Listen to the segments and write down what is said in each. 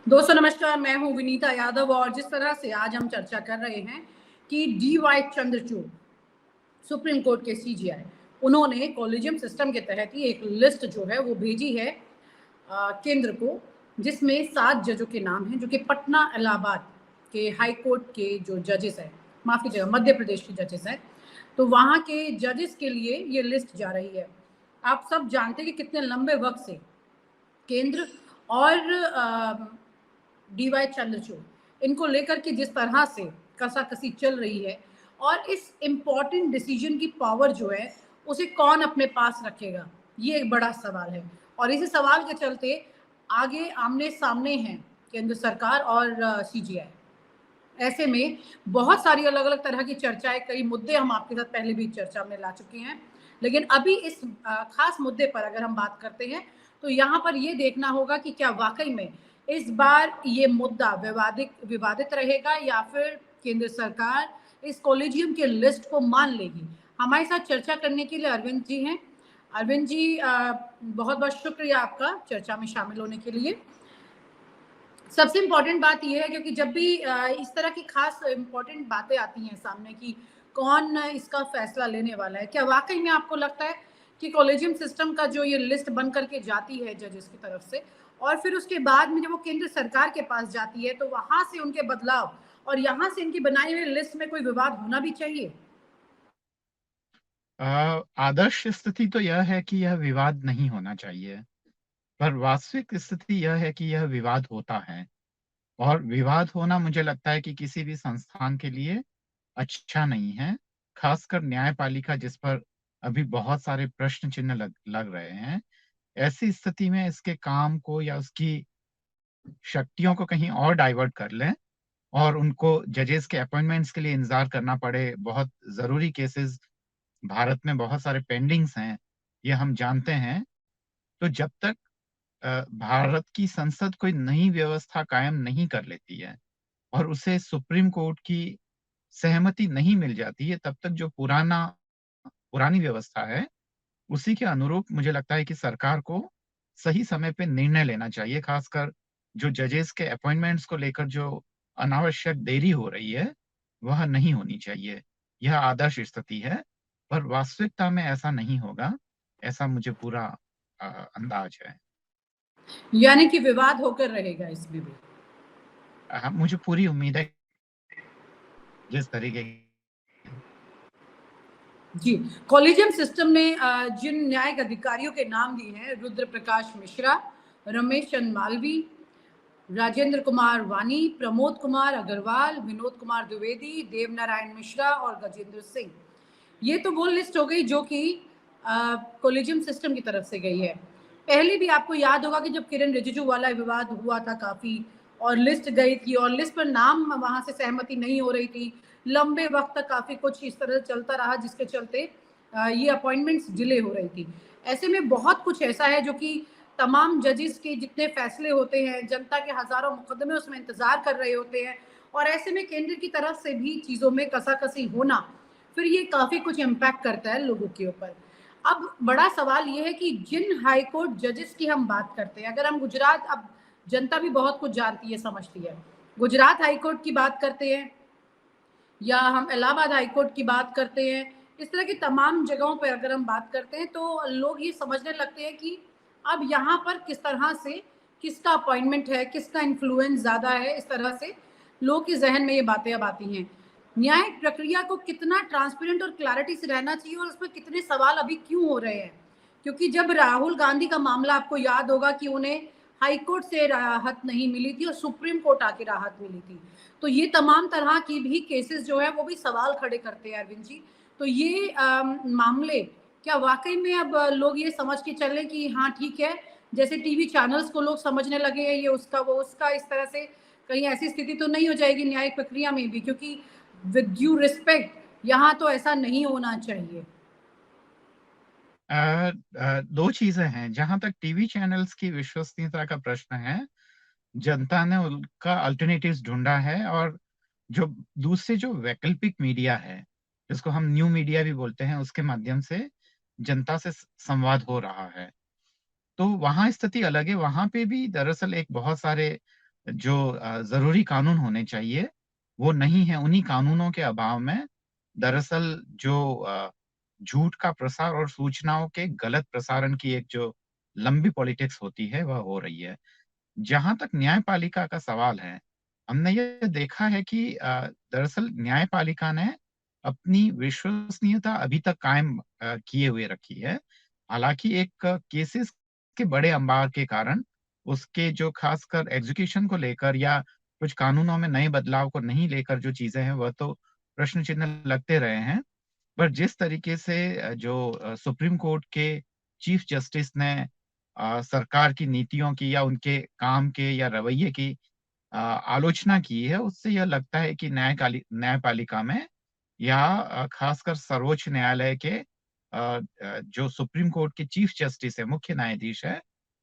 दोस्तों नमस्कार, मैं हूं विनीता यादव और जिस तरह से आज हम चर्चा कर रहे हैं कि डी.वाई. चंद्रचूड़ सुप्रीम कोर्ट के सीजीआई, उन्होंने कॉलेजियम सिस्टम के तहत ही एक लिस्ट जो है वो भेजी है केंद्र को, जिसमें 7 जजों के नाम हैं जो कि पटना इलाहाबाद के हाई कोर्ट के जो जजेस हैं, माफ कीजिएगा मध्य प्रदेश के जजेस हैं, तो वहां के जजेस के लिए ये लिस्ट जा रही है। आप सब जानते हैं कि कितने लंबे वक्त से केंद्र और डी.वाई. चंद्रचूड़ इनको लेकर के जिस तरह से कसाकसी चल रही है और इस इम्पॉर्टेंट डिसीजन की पावर जो है उसे कौन अपने पास रखेगा, ये एक बड़ा सवाल है। और इसी सवाल के चलते आगे आमने सामने हैं केंद्र सरकार और सीजीआई। ऐसे में बहुत सारी अलग अलग तरह की चर्चाएं, कई मुद्दे हम आपके साथ पहले भी चर्चा में ला चुके हैं, लेकिन अभी इस खास मुद्दे पर अगर हम बात करते हैं तो यहाँ पर ये देखना होगा कि क्या वाकई में इस बार ये मुद्दा विवादित रहेगा या फिर केंद्र सरकार इस कॉलेजियम के लिस्ट को मान लेगी। हमारे साथ चर्चा करने के लिए अरविंद जी हैं। अरविंद जी, बहुत बहुत शुक्रिया आपका चर्चा में शामिल होने के लिए। सबसे इम्पोर्टेंट बात यह है क्योंकि जब भी इस तरह की खास इम्पोर्टेंट बातें आती हैं सामने कि कौन इसका फैसला लेने वाला है, क्या वाकई में आपको लगता है कि कॉलेजियम सिस्टम का जो ये लिस्ट बन करके जाती है जजेस की तरफ से और फिर उसके बाद में जब वो केंद्र सरकार के पास जाती है तो वहां से उनके बदलाव और यहाँ से इनकी बनाई हुई लिस्ट में कोई विवाद होना भी चाहिए? आदर्श स्थिति तो यह है कि यह विवाद नहीं होना चाहिए, पर वास्तविक स्थिति यह है कि यह विवाद होता है। और विवाद होना मुझे लगता है कि किसी भी संस्थान के लिए अच्छा नहीं है, खासकर न्यायपालिका जिस पर अभी बहुत सारे प्रश्न चिन्ह लग रहे हैं। ऐसी स्थिति में इसके काम को या उसकी शक्तियों को कहीं और डाइवर्ट कर लें और उनको जजेस के अपॉइंटमेंट्स के लिए इंतजार करना पड़े। बहुत जरूरी केसेस भारत में बहुत सारे पेंडिंग्स हैं, ये हम जानते हैं। तो जब तक भारत की संसद कोई नई व्यवस्था कायम नहीं कर लेती है और उसे सुप्रीम कोर्ट की सहमति नहीं मिल जाती है, तब तक जो पुरानी व्यवस्था है उसी के अनुरूप मुझे लगता है कि सरकार को सही समय पे निर्णय लेना चाहिए। खासकर जो जजेस के अपॉइंटमेंट्स को लेकर जो अनावश्यक देरी हो रही है वह नहीं होनी चाहिए। यह आदर्श स्थिति है, पर वास्तविकता में ऐसा नहीं होगा, ऐसा मुझे पूरा अंदाज है। यानी कि विवाद होकर रहेगा इसमें भी? मुझे पूरी उम्मीद है जिस तरीके जी, कॉलेजियम सिस्टम ने जिन न्यायिक अधिकारियों के नाम दिए हैं, रुद्र प्रकाश मिश्रा, रमेश चंद्र मालवी, राजेंद्र कुमार वानी, प्रमोद कुमार अग्रवाल, विनोद कुमार द्विवेदी, देवनारायण मिश्रा और गजेंद्र सिंह, ये तो वो लिस्ट हो गई जो कि कॉलेजियम सिस्टम की तरफ से गई है। पहले भी आपको याद होगा कि जब किरण रिजिजू वाला विवाद हुआ था काफी और लिस्ट गई थी और लिस्ट पर नाम वहां से सहमति नहीं हो रही थी, लंबे वक्त तक काफी कुछ इस तरह चलता रहा जिसके चलते ये अपॉइंटमेंट्स डिले हो रही थी। ऐसे में बहुत कुछ ऐसा है जो कि तमाम जजेस के जितने फैसले होते हैं, जनता के हजारों मुकदमे उसमें इंतजार कर रहे होते हैं और ऐसे में केंद्र की तरफ से भी चीजों में कसाकसी होना, फिर ये काफी कुछ इम्पैक्ट करता है लोगों के ऊपर। अब बड़ा सवाल ये है कि जिन हाई कोर्ट जजेस की हम बात करते हैं, अगर हम गुजरात, अब जनता भी बहुत कुछ जानती है समझती है, गुजरात हाई कोर्ट की बात करते हैं या हम इलाहाबाद हाई कोर्ट की बात करते हैं, इस तरह की तमाम जगहों पर अगर हम बात करते हैं तो लोग ये समझने लगते हैं कि अब यहाँ पर किस तरह से किसका अपॉइंटमेंट है, किसका इन्फ्लुएंस ज़्यादा है, इस तरह से लोग के जहन में ये बातें अब आती हैं। न्यायिक प्रक्रिया को कितना ट्रांसपेरेंट और क्लैरिटी से रहना चाहिए और उसमें कितने सवाल अभी क्यों हो रहे हैं, क्योंकि जब राहुल गांधी का मामला आपको याद होगा कि उन्हें हाई कोर्ट से राहत नहीं मिली थी और सुप्रीम कोर्ट आके राहत मिली थी, तो ये तमाम तरह की भी केसेस जो है वो भी सवाल खड़े करते हैं अरविंद जी। तो ये मामले क्या वाकई में अब लोग ये समझ के चले कि हाँ ठीक है, जैसे टीवी चैनल्स को लोग समझने लगे हैं ये उसका वो उसका, इस तरह से कहीं ऐसी स्थिति तो नहीं हो जाएगी न्यायिक प्रक्रिया में भी, क्योंकि विद ड्यू रिस्पेक्ट यहाँ तो ऐसा नहीं होना चाहिए। दो चीजें हैं। जहां तक टीवी चैनल्स की विश्वसनीयता का प्रश्न है, जनता ने उनका अल्टरनेटिव्स ढूंढा है, और जो दूसरे जो वैकल्पिक मीडिया है जिसको हम न्यू मीडिया भी बोलते हैं, उसके माध्यम से जनता से संवाद हो रहा है। तो वहां स्थिति अलग है। वहां पे भी दरअसल एक बहुत सारे जो ज़रूरी कानून होने चाहिए, वो नहीं है। उन्हीं कानूनों के अभाव में दरअसल जो झूठ का प्रसार और सूचनाओं के गलत प्रसारण की एक जो लंबी पॉलिटिक्स होती है, वह हो रही है। जहाँ तक न्यायपालिका का सवाल है, हमने ये देखा है कि दरअसल न्यायपालिका ने अपनी विश्वसनीयता अभी तक कायम किए हुए रखी है। हालाँकि एक केसेस के बड़े अंबार के कारण उसके जो खासकर एग्ज़ीक्यूशन को लेकर या कुछ कानूनों में नए बदलाव को नहीं लेकर जो चीज़ें हैं, वह तो प्रश्न चिन्ह लगते रहे हैं। पर जिस तरीके से जो सुप्रीम कोर्ट के चीफ जस्टिस ने सरकार की नीतियों की या उनके काम के या रवैये की आलोचना की है, उससे यह लगता है कि न्यायपालिका में या खासकर सर्वोच्च न्यायालय के जो सुप्रीम कोर्ट के चीफ जस्टिस है, मुख्य न्यायाधीश है,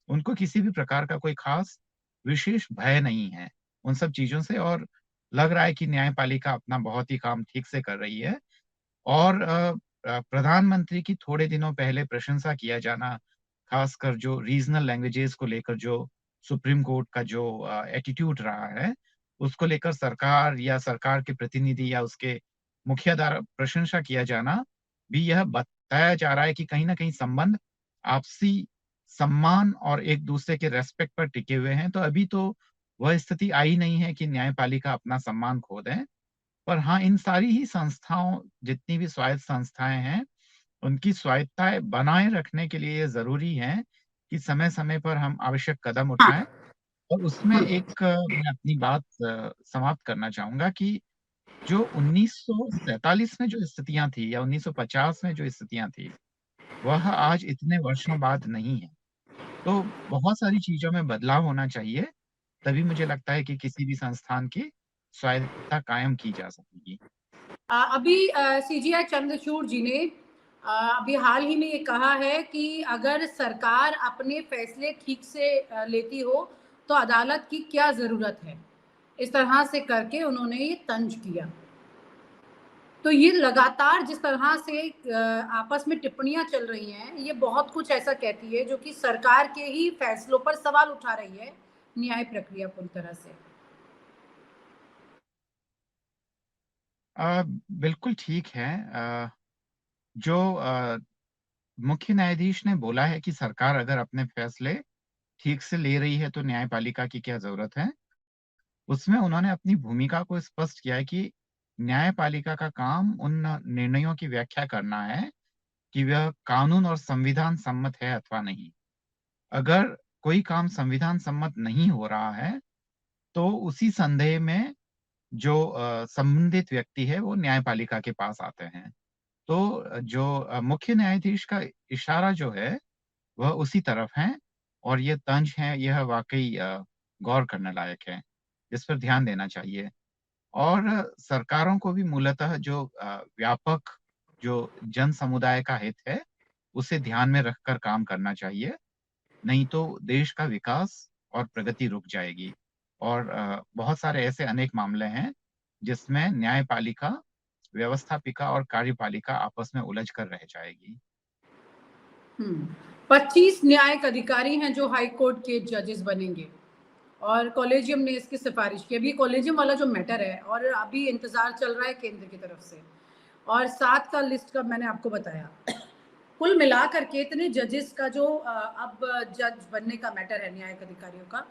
उनको किसी भी प्रकार का कोई खास विशेष भय नहीं है, उन सब चीज़ों से और लग रहा है कि न्यायपालिका अपना बहुत ही काम ठीक से कर रही है। और प्रधानमंत्री की थोड़े दिनों पहले प्रशंसा किया जाना, खासकर जो रीजनल लैंग्वेजेस को लेकर जो सुप्रीम कोर्ट का जो एटीट्यूड रहा है, उसको लेकर सरकार या सरकार के प्रतिनिधि या उसके मुखिया द्वारा प्रशंसा किया जाना, भी यह बताया जा रहा है कि कहीं न कहीं संबंध आपसी सम्मान और एक-दूसरे के रिस्पेक्ट पर टिके हुए हैं। तो अभी तो वह स्थिति आई नहीं है कि न्यायपालिका अपना सम्मान खो दें। पर हाँ, इन सारी ही संस्थाओं जितनी भी स्वायत्त संस्थाएँ हैं, उनकी स्वायत्तताएँ बनाए रखने के लिए ये ज़रूरी है कि समय-समय पर हम आवश्यक कदम हाँ, उठाएँ और उसमें हाँ, एक मैं अपनी बात समाप्त करना चाहूँगा कि जो 1947 में जो स्थितियाँ थी या 1950 में जो स्थितियाँ थी, वह आज इतने वर्षों बाद नहीं है। तो बहुत सारी चीज़ों में बदलाव होना चाहिए, तभी मुझे लगता है कि किसी भी संस्थान की स्वायत्तता कायम की जा सकेगी। अभी सीजीआई चंद्रचूड़ जी ने अभी हाल ही में ये कहा है कि अगर सरकार अपने फैसले ठीक से लेती हो, तो अदालत की क्या ज़रूरत है? इस तरह से करके उन्होंने ये तंज़ किया। तो ये लगातार जिस तरह से आपस में टिप्पणियाँ चल रही हैं, ये बहुत कुछ ऐसा कहती है जो कि सरकार के ही फैसलों पर सवाल उठा रही है, न्याय प्रक्रिया पूरी तरह से। बिल्कुल ठीक है। जो मुख्य न्यायाधीश ने बोला है कि सरकार अगर अपने फैसले ठीक से ले रही है, तो न्यायपालिका की क्या ज़रूरत है? उसमें उन्होंने अपनी भूमिका को स्पष्ट किया है कि न्यायपालिका का काम उन निर्णयों की व्याख्या करना है कि वह कानून और संविधान सम्मत है अथवा नहीं। अगर कोई काम संविधान सम्मत नहीं हो रहा है, तो उसी संदेह में जो संबंधित व्यक्ति है, वो न्यायपालिका के पास आते हैं। तो जो मुख्य न्यायाधीश का इशारा जो है, वह उसी तरफ है और ये तंज है, यह वाक़ई गौर करने लायक है। इस पर ध्यान देना चाहिए और सरकारों को भी मूलतः जो व्यापक जो जन समुदाय का हित है, उसे ध्यान में रखकर काम करना चाहिए, नहीं तो देश का विकास और प्रगति रुक जाएगी। और बहुत सारे ऐसे अनेक मामले हैं, जिसमें न्यायपालिका, व्यवस्थापिका और कार्यपालिका आपस में उलझ कर रह जाएगी। 25 न्यायिक अधिकारी हैं जो हाई कोर्ट के जजेस बनेंगे और कॉलेजियम ने इसकी सिफारिश की। अभी कॉलेजियम वाला जो मैटर है और अभी इंतज़ार चल रहा है केंद्र की तरफ से और 7 का लिस्ट का मैंने आपको बताया। कुल मिलाकर के इतने जजेस का जो अब जज बनने का मैटर है न्यायिक अधिकारियों का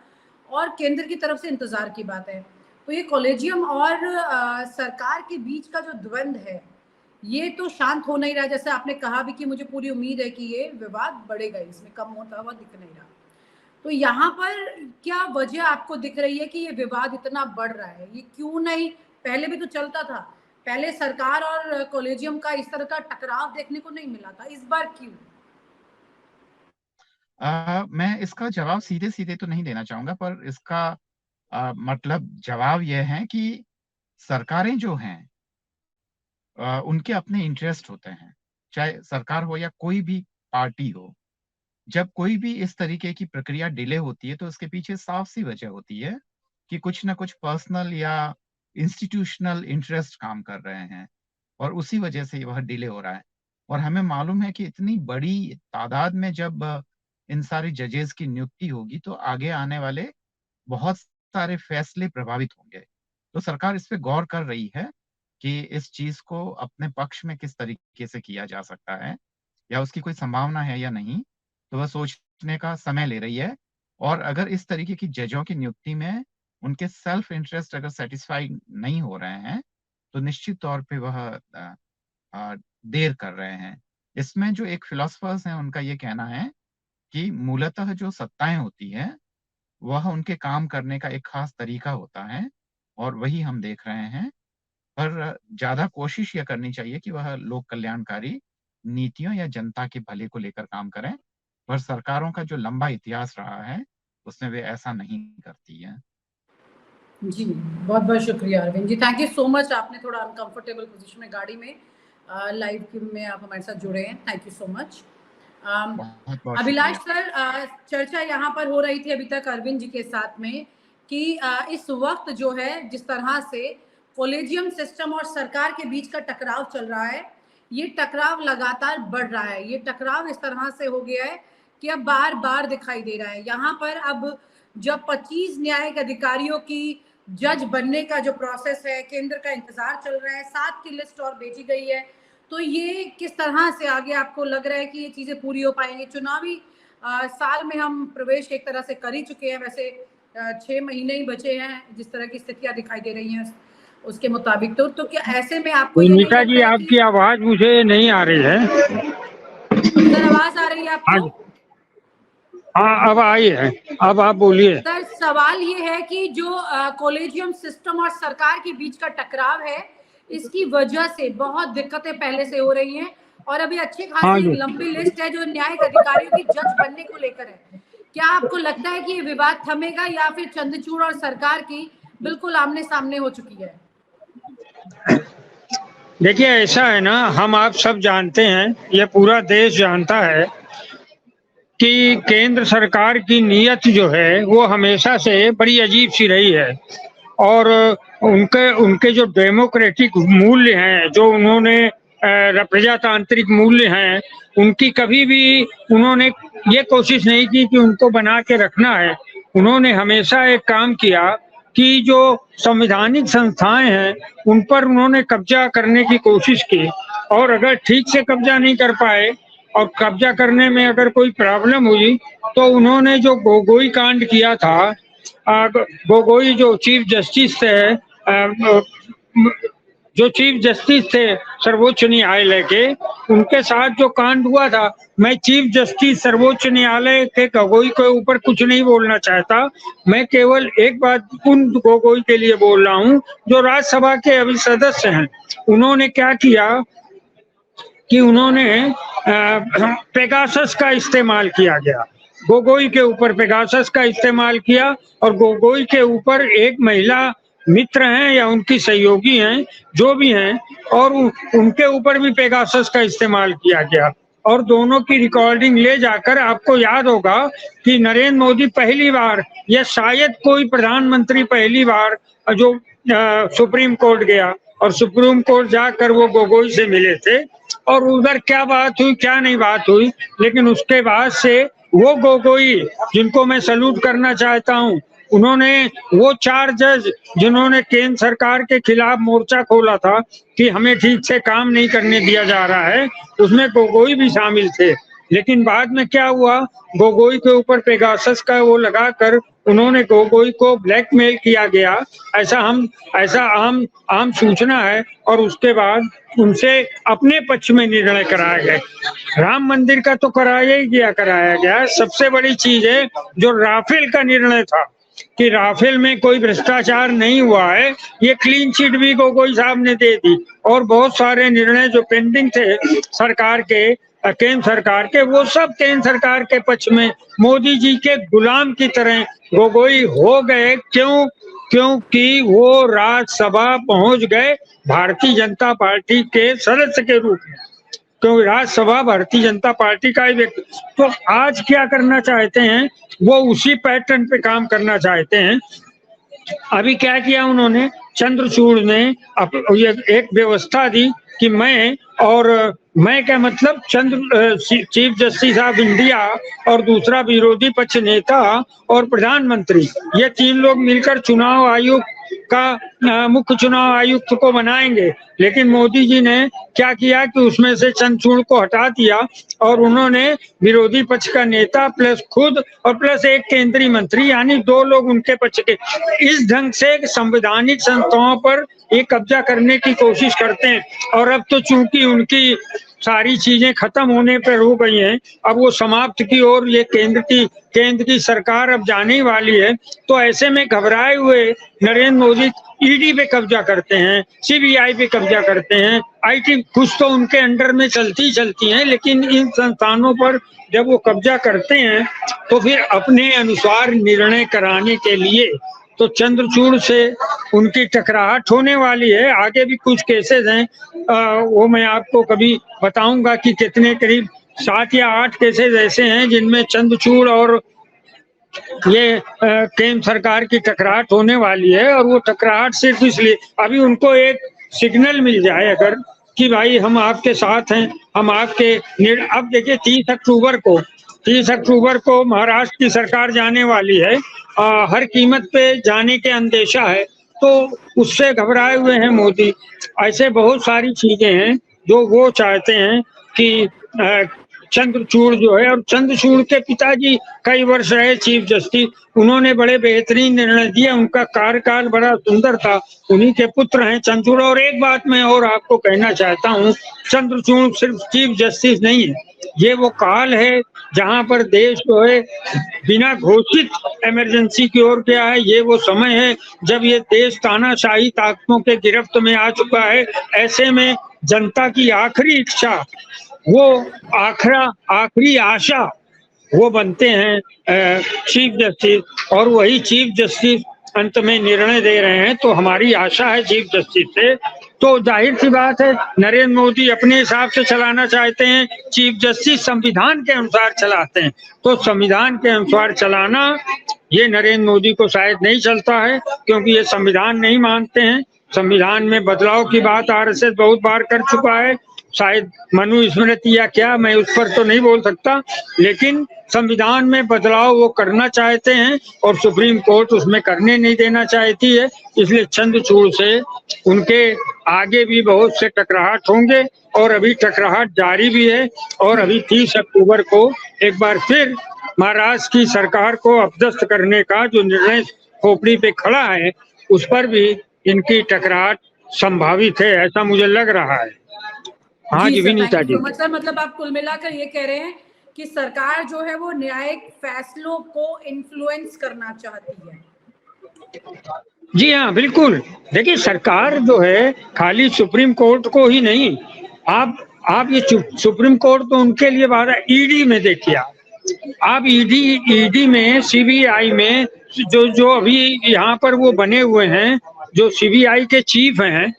और केंद्र की तरफ से इंतज़ार की बात है। तो ये कॉलेजियम और सरकार के बीच का जो द्वंद है, ये तो शांत हो नहीं रहा है। जैसे आपने कहा भी कि मुझे पूरी उम्मीद है कि ये विवाद बढ़ेगा, इसमें कम होता हुआ दिख नहीं रहा। तो यहाँ पर क्या वजह आपको दिख रही है कि ये विवाद इतना बढ़ रहा है? ये क्यों नहीं पहले भी तो चलता था। पहले सरकार और कॉलेजियम का इस तरह का टकराव देखने को नहीं मिला था, इस बार क्यों? मैं इसका जवाब सीधे-सीधे तो नहीं देना चाहूँगा, पर इसका मतलब जवाब ये है कि सरकारें जो हैं उनके अपने इंटरेस्ट होते हैं, चाहे सरकार हो या कोई भी पार्टी हो। जब कोई भी इस तरीके की प्रक्रिया डिले होती है, तो उसके पीछे साफ-सी वजह होती है कि कुछ न कुछ पर्सनल या इंस्टीट्यूशनल इंटरेस्ट काम कर रहे हैं और उसी वजह से वह डिले हो रहा है। और हमें मालूम है कि इतनी बड़ी तादाद में जब इन सारे जजेस की नियुक्ति होगी, तो आगे आने वाले बहुत सारे फैसले प्रभावित होंगे। तो सरकार इस पे गौर कर रही है कि इस चीज़ को अपने पक्ष में किस तरीके से किया जा सकता है या उसकी कोई संभावना है या नहीं, तो वह सोचने का समय ले रही है। और अगर इस तरीके की जजों की नियुक्ति में उनके सेल्फ इंटरेस्ट अगर सैटिस्फाई नहीं हो रहे हैं, तो निश्चित तौर पे वह देर कर रहे हैं। इसमें जो एक फिलॉसफर्स हैं, उनका ये कहना है कि मूलतः जो सत्ताएँ होती हैं, वह उनके काम करने का एक ख़ास तरीका होता है और वही हम देख रहे हैं। पर ज़्यादा कोशिश ये करनी चाहिए कि वह लोक कल्याणकारी नीतियों या जनता के भले को लेकर काम करें, पर सरकारों का जो लंबा इतिहास रहा है, उसमें वे ऐसा नहीं करती हैं। जी, बहुत-बहुत शुक्रिया Arvind ji. Thank you so much, आपने थोड़ा अनकंफर्टेबल पोज़ीशन में गाड़ी में लाइव में आप हमारे साथ जुड़े हैं। Thank you so much. बहुत-बहुत अभिलाष शुक्रिया। सर, चर्चा यहाँ पर हो रही थी अभी तक अरविंद जी के साथ में कि इस वक़्त जो है जिस तरह से कॉलेजियम सिस्टम और सरकार के बीच का टकराव चल रहा है, ये टकराव लगातार बढ़ रहा है। ये टकराव इस तरह से हो गया है कि अब बार-बार दिखाई दे रहा है। यहाँ पर अब जब 25 न्यायिक अधिकारियों की जज बनने का जो प्रोसेस है, केंद्र का इंतज़ार चल रहा है, 7 की लिस्ट और भेजी गई है, तो ये किस तरह से आगे आपको लग रहा है कि ये चीज़ें पूरी हो पाएँगी? चुनावी साल में हम प्रवेश एक तरह से कर ही चुके हैं, वैसे 6 महीने ही बचे हैं, जिस तरह की स्थितियाँ दिखाई दे रही हैं उसके मुताबिक। तो क्या ऐसे में आपको ये नहीं भूमिका जी, लगता है आपकी कि आवाज मुझे नहीं आ रही है। सर आवाज़ आ रही है हाँ आपको? जी, हाँ अब आई है, अब आप बोलिए। सर सवाल ये है कि जो कॉलेजियम सिस्टम और सरकार के बीच का टकराव है, इसकी वजह से बहुत दिक्कतें पहले से हो रही हैं और अभी अच्छी हाँ खासी जी, लंबी लिस्ट है जो न्यायिक अधिकारियों की जज बनने को लेकर है। क्या आपको लगता है कि ये विवाद थमेगा या फिर चंद्रचूड़ और सरकार की बिल्कुल आमने-सामने हो चुकी है? देखिए ऐसा है ना, हम आप सब जानते हैं, ये पूरा देश जानता है कि केंद्र सरकार की नीयत जो है वो हमेशा से बड़ी अजीब सी रही है और उनके उनके जो डेमोक्रेटिक मूल्य हैं, जो उन्होंने प्रजातांत्रिक मूल्य हैं, उनकी कभी भी उन्होंने ये कोशिश नहीं की कि उनको बना के रखना है। उन्होंने हमेशा एक काम किया कि जो संवैधानिक संस्थाएं हैं उन पर उन्होंने कब्जा करने की कोशिश की और अगर ठीक से कब्जा नहीं कर पाए और कब्जा करने में अगर कोई प्रॉब्लम हुई तो उन्होंने जो गोगोई कांड किया था, गोगोई जो चीफ जस्टिस थे सर्वोच्च न्यायालय के, उनके साथ जो कांड हुआ था, मैं चीफ जस्टिस सर्वोच्च न्यायालय के गोगोई के ऊपर कुछ नहीं बोलना चाहता। मैं केवल एक बात उन गोगोई के लिए बोल रहा हूँ जो राज्यसभा के अभी सदस्य हैं। उन्होंने क्या किया कि उन्होंने पेगासस का इस्तेमाल किया गया, गोगोई के ऊपर पेगासस का इस्तेमाल किया और गोगोई के ऊपर एक महिला मित्र हैं या उनकी सहयोगी हैं, जो भी हैं, और उनके ऊपर भी पेगासस का इस्तेमाल किया गया और दोनों की रिकॉर्डिंग ले जाकर आपको याद होगा कि नरेंद्र मोदी पहली बार या शायद कोई प्रधानमंत्री पहली बार जो सुप्रीम कोर्ट गया और सुप्रीम कोर्ट जाकर वो गोगोई से मिले थे और उधर क्या बात हुई क्या नहीं बात हुई, लेकिन उसके बाद से वो गोगोई जिनको मैं सैल्यूट करना चाहता हूँ, उन्होंने वो 4 जज जिन्होंने केंद्र सरकार के खिलाफ मोर्चा खोला था कि हमें ठीक से काम नहीं करने दिया जा रहा है, उसमें गोगोई भी शामिल थे। लेकिन बाद में क्या हुआ, गोगोई के ऊपर पेगासस का वो लगाकर उन्होंने गोगोई को ब्लैकमेल किया गया, ऐसा आम सूचना है और उसके बाद उनसे अपने पक्ष में निर्णय कराया गया। राम मंदिर का तो कराया गया। सबसे बड़ी चीज है जो राफेल का निर्णय था कि राफेल में कोई भ्रष्टाचार नहीं हुआ है, ये क्लीन चिट भी गोगोई साहब ने दे दी और बहुत सारे निर्णय जो पेंडिंग थे सरकार के, केंद्र सरकार के, वो सब केंद्र सरकार के पक्ष में मोदी जी के गुलाम की तरह गोगोई हो गए। क्योंकि वो राज्यसभा पहुंच गए भारतीय जनता पार्टी के सदस्य के रूप में, क्योंकि राज्यसभा भारतीय जनता पार्टी का ही व्यक्ति। तो आज क्या करना चाहते हैं, वो उसी पैटर्न पे काम करना चाहते हैं। अभी क्या किया उन्होंने, चंद्रचूड़ ने ये एक व्यवस्था दी कि मैं क्या मतलब चीफ जस्टिस ऑफ इंडिया और दूसरा विरोधी पक्ष नेता और प्रधानमंत्री, ये 3 लोग मिलकर चुनाव आयोग का मुख्य चुनाव आयुक्त को बनाएंगे। लेकिन मोदी जी ने क्या किया कि उसमें से चंद्रचूड़ को हटा दिया और उन्होंने विरोधी पक्ष का नेता प्लस खुद और प्लस एक केंद्रीय मंत्री, यानी 2 लोग उनके पक्ष के, इस ढंग से संवैधानिक संस्थाओं पर ये कब्जा करने की कोशिश करते हैं। और अब तो चूंकि उनकी सारी चीजें खत्म होने पर हो गई हैं, अब वो समाप्त की ओर ये केंद्र की सरकार अब जाने वाली है, तो ऐसे में घबराए हुए नरेंद्र मोदी ईडी पे कब्जा करते हैं, सीबीआई पे कब्जा करते हैं, आईटी कुछ तो उनके अंडर में चलती हैं, लेकिन इन संस्थानों पर जब वो कब्जा करते हैं तो फिर अपने अनुसार निर्णय कराने के लिए तो चंद्रचूड़ से उनकी टकराहट होने वाली है। आगे भी कुछ केसेस हैं, वो मैं आपको कभी बताऊंगा कि कितने, करीब 7 या 8 केसेस ऐसे हैं जिनमें चंद्रचूड़ और ये केंद्र सरकार की टकराहट होने वाली है। और वो टकराहट सिर्फ इसलिए, अभी उनको एक सिग्नल मिल जाए अगर कि भाई हम आपके साथ हैं, हम आपके अब देखिए 30 अक्टूबर को महाराष्ट्र की सरकार जाने वाली है, हर कीमत पे जाने के अंदेशा है, तो उससे घबराए हुए हैं मोदी। ऐसे बहुत सारी चीजें हैं जो वो चाहते हैं कि चंद्रचूड़ जो है, और चंद्रचूड़ के पिताजी कई वर्ष रहे चीफ जस्टिस, उन्होंने बड़े बेहतरीन निर्णय दिए, उनका कार्यकाल बड़ा सुंदर था, उन्हीं के पुत्र हैं चंद्रचूड़। और एक बात मैं और आपको कहना चाहता हूँ, चंद्रचूड़ सिर्फ चीफ जस्टिस नहीं है, ये वो काल है जहाँ पर देश जो है बिना घोषित इमरजेंसी की ओर गया है। ये वो समय है जब ये देश तानाशाही ताकतों के गिरफ्त में आ चुका है। ऐसे में जनता की आखिरी इच्छा, वो आखिरी आशा वो बनते हैं चीफ जस्टिस, और वही चीफ जस्टिस अंत में निर्णय दे रहे हैं। तो हमारी आशा है चीफ जस्टिस से, तो जाहिर सी बात है नरेंद्र मोदी अपने हिसाब से चलाना चाहते हैं, चीफ जस्टिस संविधान के अनुसार चलाते हैं। तो संविधान के अनुसार चलाना ये नरेंद्र मोदी को शायद नहीं चलता है, क्योंकि ये संविधान नहीं मानते हैं। संविधान में बदलाव की बात आरएसएस बहुत बार कर चुका है, शायद मनुस्मृति या क्या, मैं उस पर तो नहीं बोल सकता, लेकिन संविधान में बदलाव वो करना चाहते हैं और सुप्रीम कोर्ट उसमें करने नहीं देना चाहती है। इसलिए चंद्रचूड़ से उनके आगे भी बहुत से टकराहट होंगे, और अभी टकराहट जारी भी है। और अभी 30 अक्टूबर को एक बार फिर महाराष्ट्र की सरकार को अपदस्थ करने का जो निर्णय खोपड़ी पे खड़ा है, उस पर भी इनकी टकराहट संभावित है, ऐसा मुझे लग रहा है। हाँ जी विनीता जी, मतलब आप कुल मिलाकर ये कह रहे हैं कि सरकार जो है वो न्यायिक फैसलों को इन्फ्लुएंस करना चाहती है। जी हाँ बिल्कुल। देखिए सरकार जो है खाली सुप्रीम कोर्ट को ही नहीं, आप ये सुप्रीम कोर्ट तो उनके लिए बात है, ईडी में देखिए आप ईडी में, सीबीआई में जो अभी यहाँ पर वो बने हुए हैं, जो सीबीआई के चीफ हैं,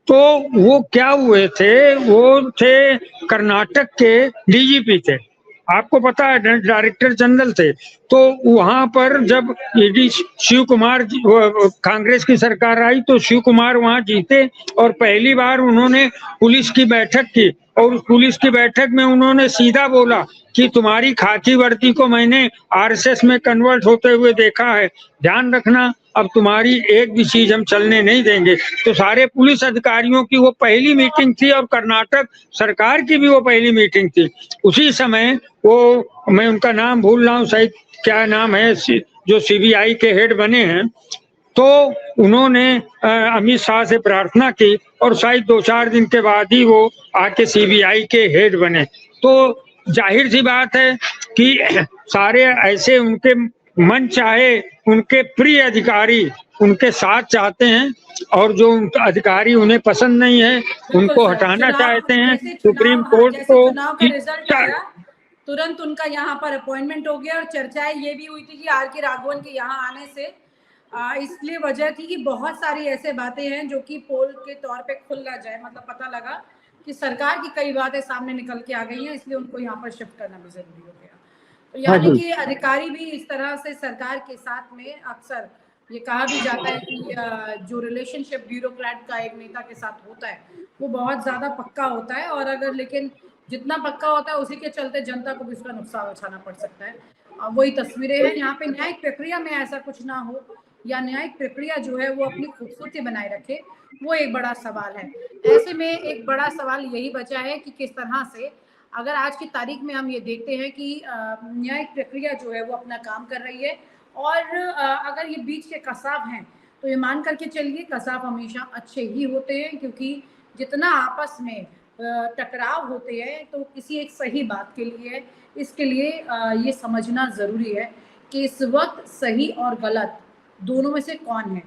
तो वो क्या हुए थे, वो थे कर्नाटक के डीजीपी थे, आपको पता है डायरेक्टर जनरल थे। तो वहां पर जब ईडी शिव कुमार कांग्रेस की सरकार आई तो शिव कुमार वहां जीते, और पहली बार उन्होंने पुलिस की बैठक की, और उस पुलिस की बैठक में उन्होंने सीधा बोला कि तुम्हारी खाकी वर्दी को मैंने आरएसएस में कन्वर्ट होते हुए देखा है, ध्यान रखना अब तुम्हारी एक भी चीज हम चलने नहीं देंगे। तो सारे पुलिस अधिकारियों की वो पहली मीटिंग थी, और कर्नाटक सरकार की भी वो पहली मीटिंग थी। उसी समय वो, मैं उनका नाम भूल रहा हूँ, शायद क्या नाम है, जो सीबीआई के हेड बने हैं, तो उन्होंने अमित शाह से प्रार्थना की, और शायद 2-4 दिन के बाद ही वो आके सीबीआई के हेड बने। तो जाहिर सी बात है कि सारे ऐसे उनके मन चाहे, उनके प्रिय अधिकारी उनके साथ चाहते हैं, और जो अधिकारी उन्हें पसंद नहीं है उनको हटाना चाहते हैं। सुप्रीम कोर्ट को रिजल्ट आया तुरंत उनका यहाँ पर अपॉइंटमेंट हो गया, और चर्चाएं ये भी हुई थी कि आर के राघवन के यहाँ आने से इसलिए वजह थी कि बहुत सारी ऐसे बातें हैं जो कि पोल के तौर पे खुल ना जाए, मतलब पता लगा कि सरकार की कई बातें सामने निकल के आ गई हैं, इसलिए उनको यहाँ पर शिफ्ट करना भी जरूरी हो गया। तो यानी कि अधिकारी भी इस तरह से सरकार के साथ में अक्सर ये कहा भी जाता है कि जो रिलेशनशिप ब्यूरोक्रेट का एक नेता के साथ होता है वो बहुत ज्यादा पक्का होता है, और अगर लेकिन जितना पक्का होता है उसी के चलते जनता को भी उसका नुकसान उठाना पड़ सकता है। वही तस्वीरें हैं। यहाँ पे न्यायिक प्रक्रिया में ऐसा कुछ ना हो या न्यायिक प्रक्रिया जो है वो अपनी खूबसूरती बनाए रखे, वो एक बड़ा सवाल है। ऐसे में एक बड़ा सवाल यही बचा है कि किस तरह से अगर आज की तारीख में हम ये देखते हैं कि न्यायिक प्रक्रिया जो है वो अपना काम कर रही है, और अगर ये बीच के कसाब हैं तो ये मान करके चलिए कसाब हमेशा अच्छे ही होते हैं, क्योंकि जितना आपस में टकराव होते हैं तो किसी एक सही बात के लिए, इसके लिए ये समझना ज़रूरी है कि इस वक्त सही और गलत दोनों में से कौन है।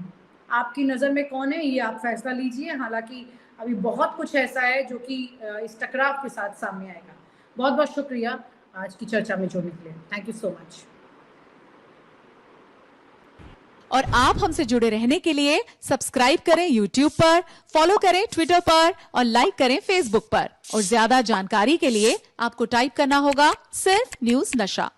आपकी नज़र में कौन है ये आप फैसला लीजिए। हालांकि अभी बहुत कुछ ऐसा है जो कि इस टकराव के साथ सामने आएगा। बहुत बहुत शुक्रिया आज की चर्चा में जुड़ने के लिए। Thank you so much. और आप हमसे जुड़े रहने के लिए सब्सक्राइब करें YouTube पर, फॉलो करें Twitter पर और लाइक करें Facebook पर। और ज्यादा जानकारी के लिए आपको टाइप करना होगा सिर्फ न्यूज़ नशा।